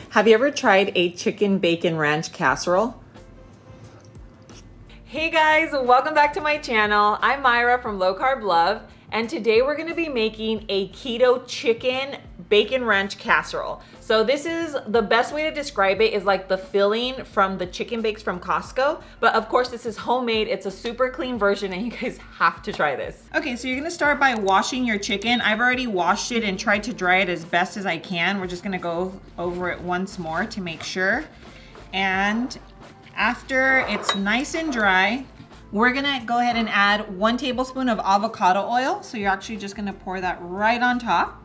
Have you ever tried a chicken bacon ranch casserole? Hey guys, welcome back to my channel. I'm Myra from Low Carb Love, and today we're gonna be making a keto chicken bacon ranch casserole. So this is, the best way to describe it is like the filling from the chicken bakes from Costco, but of course this is homemade. It's a super clean version and you guys have to try this. Okay, so you're gonna start by washing your chicken. I've already washed it and tried to dry it as best as I can. We're just gonna go over it once more to make sure. And after it's nice and dry, we're gonna go ahead and add 1 tablespoon of avocado oil. So you're actually just gonna pour that right on top.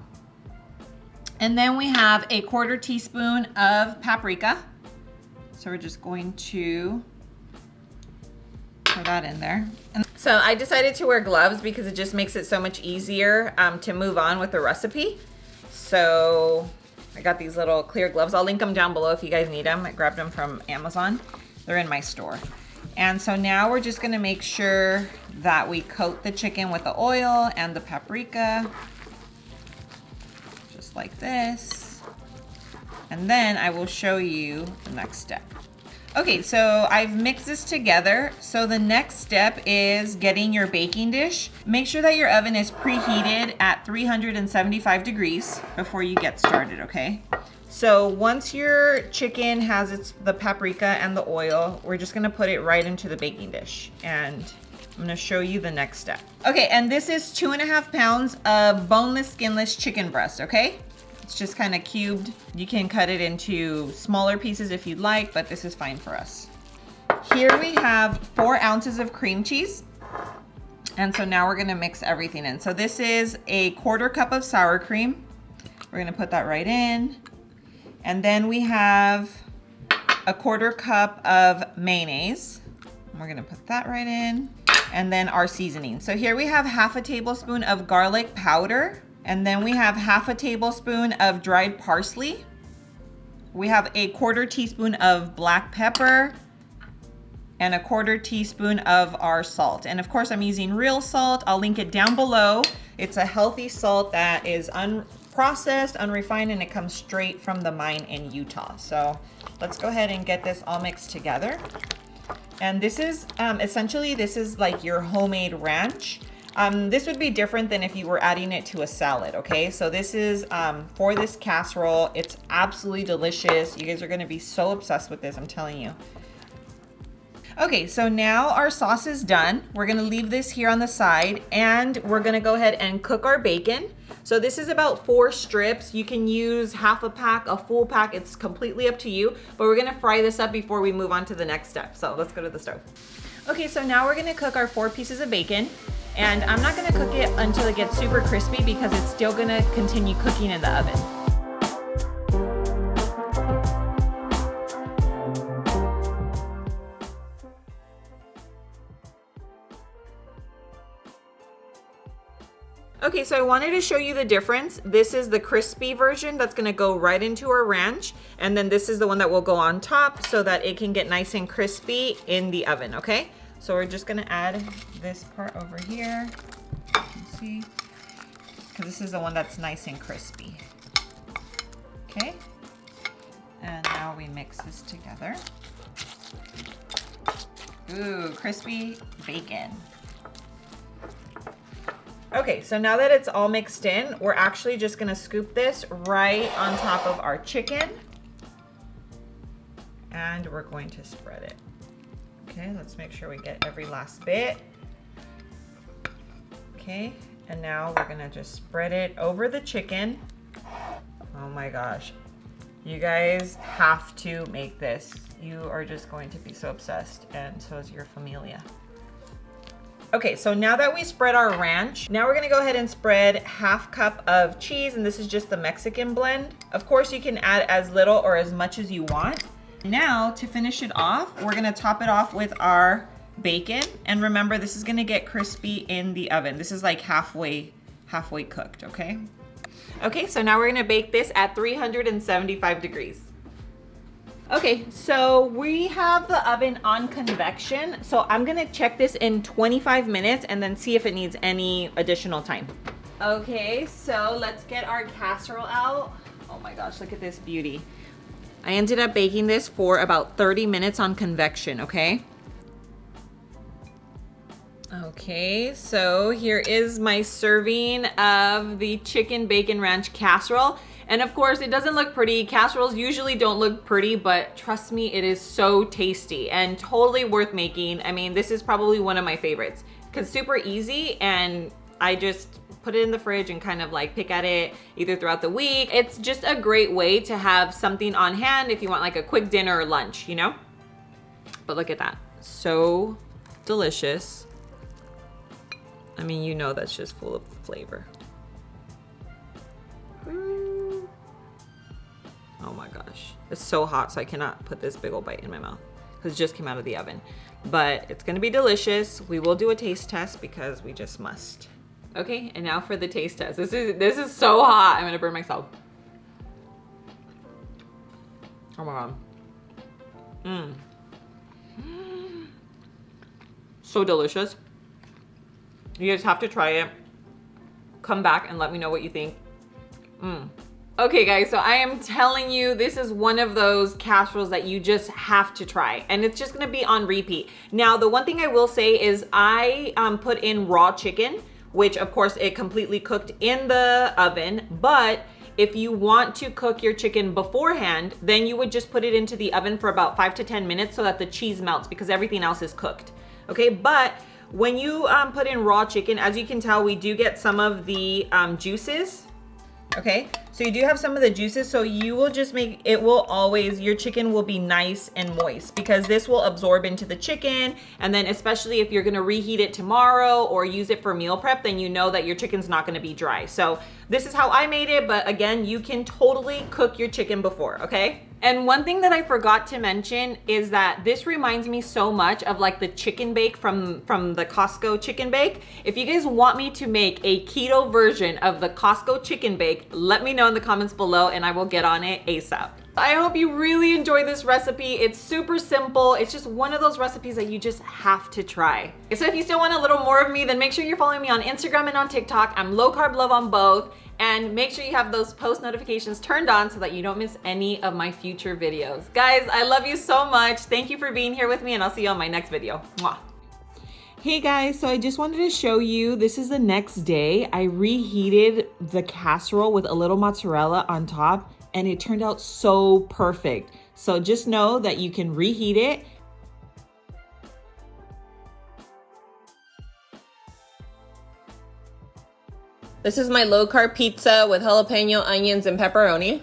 And then we have a 1/4 teaspoon of paprika. So we're just going to pour that in there. And so I decided to wear gloves because it just makes it so much easier to move on with the recipe. So I got these little clear gloves. I'll link them down below if you guys need them. I grabbed them from Amazon. They're in my store. And so now we're just gonna make sure that we coat the chicken with the oil and the paprika. Just like this. And then I will show you the next step. Okay, so I've mixed this together. So the next step is getting your baking dish. Make sure that your oven is preheated at 375 degrees before you get started, okay? So once your chicken has the paprika and the oil, we're just gonna put it right into the baking dish. And I'm gonna show you the next step. Okay, and this is 2.5 pounds of boneless, skinless chicken breast, okay? It's just kind of cubed. You can cut it into smaller pieces if you'd like, but this is fine for us. Here we have 4 ounces of cream cheese. And so now we're gonna mix everything in. So this is a 1/4 cup of sour cream. We're gonna put that right in. And then we have a 1/4 cup of mayonnaise. We're gonna put that right in. And then our seasoning. So here we have 1/2 tablespoon of garlic powder. And then we have 1/2 tablespoon of dried parsley. We have a 1/4 teaspoon of black pepper and a 1/4 teaspoon of our salt. And of course I'm using real salt. I'll link it down below. It's a healthy salt that is unprocessed, unrefined, and it comes straight from the mine in Utah. So let's go ahead and get this all mixed together. And this is essentially, this is like your homemade ranch. This would be different than if you were adding it to a salad, okay? So this is for this casserole. It's absolutely delicious. You guys are gonna be so obsessed with this, I'm telling you. Okay, so now our sauce is done. We're gonna leave this here on the side and we're gonna go ahead and cook our bacon. So this is about 4 strips. You can use 1/2 pack, a full pack. It's completely up to you, but we're gonna fry this up before we move on to the next step. So let's go to the stove. Okay, so now we're gonna cook our 4 pieces of bacon. And I'm not gonna cook it until it gets super crispy because it's still gonna continue cooking in the oven. Okay, so I wanted to show you the difference. This is the crispy version that's gonna go right into our ranch. And then this is the one that will go on top so that it can get nice and crispy in the oven, okay? So we're just gonna add this part over here. Let's see, because this is the one that's nice and crispy. Okay, and now we mix this together. Ooh, crispy bacon. Okay, so now that it's all mixed in, we're actually just gonna scoop this right on top of our chicken. And we're going to spread it. Okay, let's make sure we get every last bit. Okay, and now we're gonna just spread it over the chicken. Oh my gosh. You guys have to make this. You are just going to be so obsessed, and so is your familia. Okay, so now that we spread our ranch, now we're gonna go ahead and spread 1/2 cup of cheese, and this is just the Mexican blend. Of course, you can add as little or as much as you want. Now, to finish it off, we're gonna top it off with our bacon. And remember, this is gonna get crispy in the oven. This is like halfway cooked, okay? Okay, so now we're gonna bake this at 375 degrees. Okay, so we have the oven on convection. So I'm gonna check this in 25 minutes and then see if it needs any additional time. Okay, so let's get our casserole out. Oh my gosh, look at this beauty. I ended up baking this for about 30 minutes on convection, okay? Okay, so here is my serving of the chicken bacon ranch casserole. And of course, it doesn't look pretty. Casseroles usually don't look pretty, but trust me, it is so tasty and totally worth making. I mean, this is probably one of my favorites because super easy, and I just put it in the fridge and kind of like pick at it either throughout the week. It's just a great way to have something on hand if you want like a quick dinner or lunch, you know? But look at that, so delicious. I mean, you know that's just full of flavor. Oh my gosh. It's so hot, so I cannot put this big old bite in my mouth because it just came out of the oven. But it's gonna be delicious. We will do a taste test because we just must. Okay, and now for the taste test. This is so hot. I'm gonna burn myself. Oh my God. So delicious. You guys have to try it. Come back and let me know what you think. Okay guys, so I am telling you, this is one of those casseroles that you just have to try, and it's just gonna be on repeat. Now, the one thing I will say is I put in raw chicken, which of course it completely cooked in the oven, but if you want to cook your chicken beforehand, then you would just put it into the oven for about 5 to 10 minutes so that the cheese melts because everything else is cooked. Okay, but when you put in raw chicken, as you can tell, we do get some of the juices. Okay, so you do have some of the juices, so you will just make, it will always, your chicken will be nice and moist because this will absorb into the chicken. And then especially if you're gonna reheat it tomorrow or use it for meal prep, then you know that your chicken's not gonna be dry. So this is how I made it, but again, you can totally cook your chicken before, okay? And one thing that I forgot to mention is that this reminds me so much of like the chicken bake from the Costco chicken bake. If you guys want me to make a keto version of the Costco chicken bake, let me know in the comments below and I will get on it ASAP. I hope you really enjoy this recipe. It's super simple. It's just one of those recipes that you just have to try. So if you still want a little more of me, then make sure you're following me on Instagram and on TikTok. I'm Low Carb Love on both. And make sure you have those post notifications turned on so that you don't miss any of my future videos. Guys, I love you so much. Thank you for being here with me, and I'll see you on my next video. Mwah. Hey guys, so I just wanted to show you, this is the next day. I reheated the casserole with a little mozzarella on top, and it turned out so perfect. So just know that you can reheat it. This is my low carb pizza with jalapeno, onions, and pepperoni.